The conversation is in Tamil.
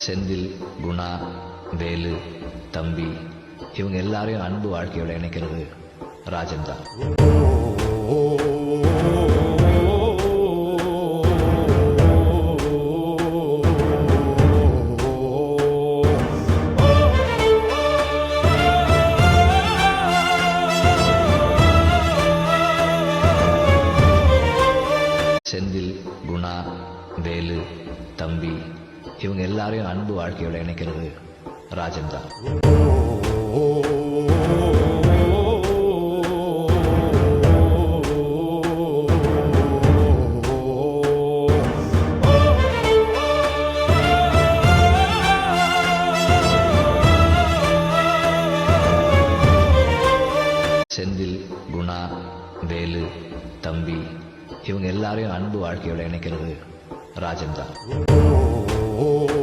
செந்தில், குணா, வேலு, தம்பி இவங்க எல்லாரையும் அன்பு வாழ்க்கையோட இணைக்கிறது ராஜன் தான். செந்தில், குணா, வேலு, தம்பி இவங்க எல்லாரையும் அன்பு வாழ்க்கையோட இணைக்கிறது ராஜன் தான். செந்தில், குணா, வேலு, தம்பி இவங்க எல்லாரையும் அன்பு வாழ்க்கையோட இணைக்கிறது ராஜன் தான்.